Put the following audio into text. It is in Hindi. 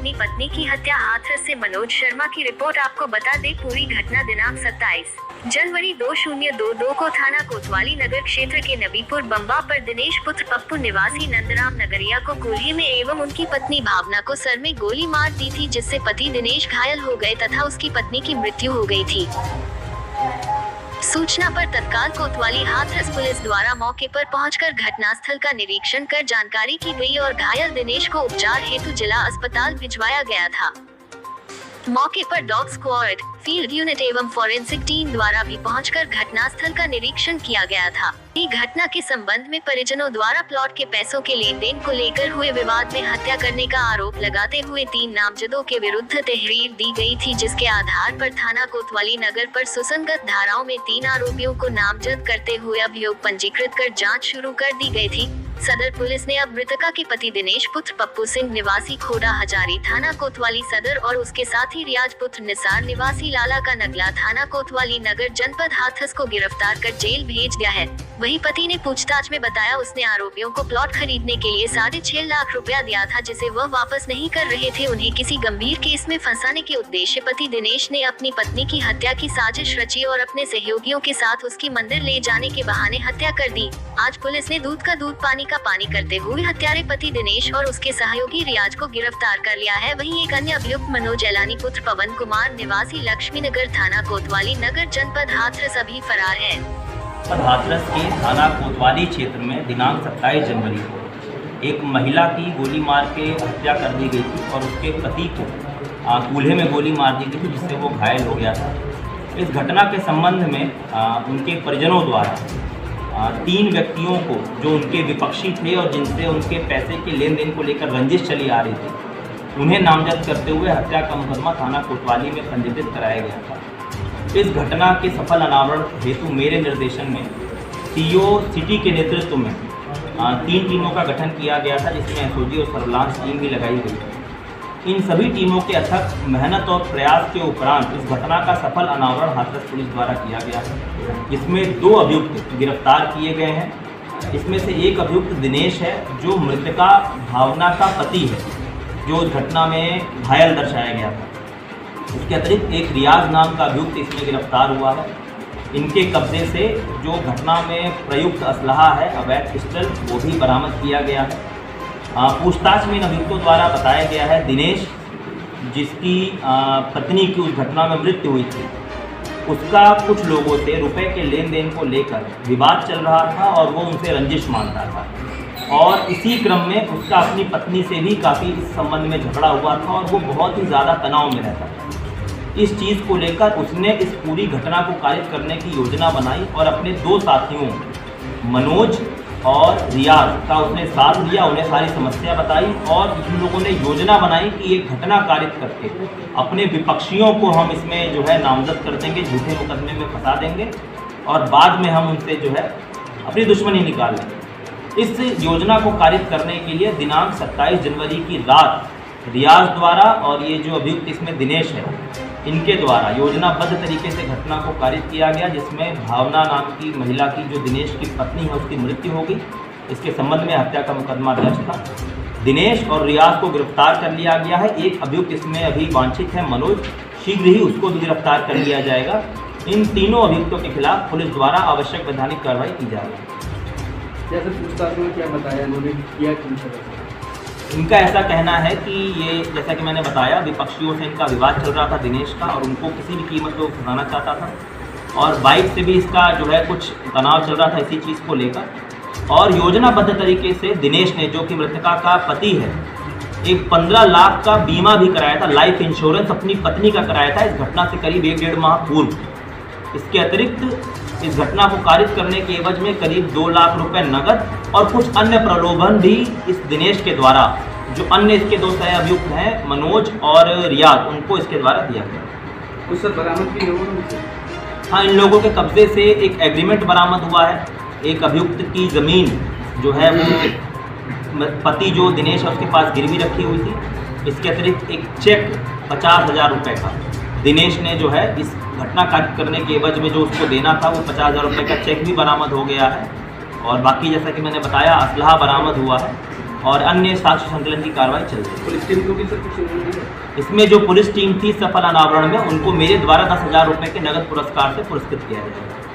अपनी पत्नी की हत्या। हाथरस से मनोज शर्मा की रिपोर्ट। आपको बता दे पूरी घटना दिनांक 27 जनवरी 2022 को थाना कोतवाली नगर क्षेत्र के नबीपुर बम्बा पर दिनेश पुत्र पप्पू निवासी नंदराम नगरिया को कुल्ही में एवं उनकी पत्नी भावना को सर में गोली मार दी थी, जिससे पति दिनेश घायल हो गए तथा उसकी पत्नी की मृत्यु हो गई थी। सूचना पर तत्काल कोतवाली हाथरस पुलिस द्वारा मौके पर पहुंचकर घटनास्थल का निरीक्षण कर जानकारी की गई और घायल दिनेश को उपचार हेतु जिला अस्पताल भिजवाया गया था। मौके पर डॉग स्क्वाड, फील्ड यूनिट एवं फॉरेंसिक टीम द्वारा भी पहुंचकर घटनास्थल का निरीक्षण किया गया था। ये घटना के संबंध में परिजनों द्वारा प्लॉट के पैसों के लेन देन को लेकर हुए विवाद में हत्या करने का आरोप लगाते हुए 3 नामजदों के विरुद्ध तहरीर दी गई थी, जिसके आधार पर थाना कोतवाली नगर पर सुसंगत धाराओं में 3 आरोपियों को नामजद करते हुए अभियोग पंजीकृत कर जाँच शुरू कर दी गयी थी। सदर पुलिस ने अब मृतका के पति दिनेश पुत्र पप्पू सिंह निवासी खोड़ा हजारी थाना कोतवाली सदर और उसके साथी रियाज पुत्र निसार निवासी लाला का नगला थाना कोतवाली नगर जनपद हाथरस को गिरफ्तार कर जेल भेज दिया है। वहीं पति ने पूछताछ में बताया उसने आरोपियों को प्लॉट खरीदने के लिए 6.5 लाख रुपया दिया था, जिसे वह वापस नहीं कर रहे थे। उन्हें किसी गंभीर केस में फंसाने के उद्देश्य पति दिनेश ने अपनी पत्नी की हत्या की साजिश रची और अपने सहयोगियों के साथ उसकी मंदिर ले जाने के बहाने हत्या कर दी। आज पुलिस ने दूध का दूध पानी का पानी करते हुए हत्यारे पति दिनेश और उसके सहयोगी रियाज को गिरफ्तार कर लिया है। वहीं एक अन्य अभियुक्त मनोज एलानी पुत्र पवन कुमार निवासी लक्ष्मी नगर थाना कोतवाली नगर जनपद हाथरस अभी फरार है। हाथरस के थाना कोतवाली क्षेत्र में दिनांक 27 जनवरी को एक महिला की गोली मार के हत्या कर दी गई थी और उसके पति को कूल्हे में गोली मार दी गई थी, जिससे वो घायल हो गया था। इस घटना के संबंध में उनके परिजनों द्वारा 3 व्यक्तियों को जो उनके विपक्षी थे और जिनसे उनके पैसे के लेन देन को लेकर रंजिश चली आ रही थी, उन्हें नामजद करते हुए हत्या का मुकदमा थाना कोतवाली में पंजीकृत कराया गया था। इस घटना के सफल अनावरण हेतु मेरे निर्देशन में सीओ सिटी के नेतृत्व में 3 टीमों का गठन किया गया था, जिसमें एसओजी और सर्विलांस टीम भी लगाई गई। इन सभी टीमों के अथक मेहनत और प्रयास के उपरांत इस घटना का सफल अनावरण हाथरस पुलिस द्वारा किया गया है। इसमें 2 अभियुक्त गिरफ्तार किए गए हैं। इसमें से एक अभियुक्त दिनेश है, जो मृतका भावना का पति है, जो इस घटना में घायल दर्शाया गया था। इसके अतिरिक्त एक रियाज नाम का अभियुक्त इसमें गिरफ्तार हुआ है। इनके कब्जे से जो घटना में प्रयुक्त असलहा है, अवैध पिस्टल, वो भी बरामद किया गया है। पूछताछ में इन अभियुक्तों द्वारा बताया गया है दिनेश, जिसकी पत्नी की उस घटना में मृत्यु हुई थी, उसका कुछ लोगों से रुपए के लेन देन को लेकर विवाद चल रहा था और वो उनसे रंजिश मांगता था और इसी क्रम में उसका अपनी पत्नी से भी काफ़ी इस संबंध में झगड़ा हुआ था और वो बहुत ही ज़्यादा तनाव में रहता था। इस चीज़ को लेकर उसने इस पूरी घटना को कारित करने की योजना बनाई और अपने 2 साथियों मनोज और रियाज का उसने साथ लिया, उन्हें सारी समस्या बताई और इन लोगों ने योजना बनाई कि एक घटना कारित करके अपने विपक्षियों को हम इसमें जो है नामजद कर देंगे, झूठे मुकदमे में फंसा देंगे और बाद में हम उनसे जो है अपनी दुश्मनी निकाल लेंगे। इस योजना को कारित करने के लिए दिनांक 27 जनवरी की रात रियाज द्वारा और ये जो अभियुक्त इसमें दिनेश है, इनके द्वारा योजनाबद्ध तरीके से घटना को कारित किया गया, जिसमें भावना नाम की महिला की जो दिनेश की पत्नी है उसकी मृत्यु हो गई। इसके संबंध में हत्या का मुकदमा दर्ज था। दिनेश और रियाज को गिरफ्तार कर लिया गया है। एक अभियुक्त इसमें अभी वांछित है मनोज, शीघ्र ही उसको भी गिरफ्तार कर लिया जाएगा। इन तीनों अभियुक्तों के खिलाफ पुलिस द्वारा आवश्यक वैधानिक कार्रवाई की जा रही है। जैसे पूछताछ में क्या बताया उन्होंने, किया इनका ऐसा कहना है कि ये जैसा कि मैंने बताया, विपक्षियों से इनका विवाद चल रहा था दिनेश का और उनको किसी भी कीमत पर फंसाना चाहता था और बाइक से भी इसका जो है कुछ तनाव चल रहा था इसी चीज़ को लेकर। और योजनाबद्ध तरीके से दिनेश ने, जो कि मृतका का पति है, एक 15 लाख का बीमा भी कराया था, लाइफ इंश्योरेंस अपनी पत्नी का कराया था इस घटना से करीब 1-1.5 माह पूर्व। इसके अतिरिक्त इस घटना को कारित करने के एवज में करीब 2 लाख रुपए नकद और कुछ अन्य प्रलोभन भी इस दिनेश के द्वारा, जो अन्य इसके 2 सह अभियुक्त हैं मनोज और रियाज, उनको इसके द्वारा दिया गया। उस पर बरामद भी लोगों से? हाँ, इन लोगों के कब्जे से एक एग्रीमेंट बरामद हुआ है। एक अभियुक्त की ज़मीन जो है वो पति जो दिनेश है उसके पास गिरवी रखी हुई थी। इसके अतिरिक्त एक चेक 50,000 रुपये का दिनेश ने जो है इस घटना कारित करने के एवज में जो उसको देना था, वो 50,000 रुपये का चेक भी बरामद हो गया है। और बाकी जैसा कि मैंने बताया, असलहा बरामद हुआ है। और अन्य साक्ष्य संकलन की कार्रवाई चल रही है। पुलिस टीम को भी सर कुछ नहीं है? इसमें जो पुलिस टीम थी सफल अनावरण में, उनको मेरे द्वारा 10,000 रुपये के नगद पुरस्कार से पुरस्कृत किया जाएगा।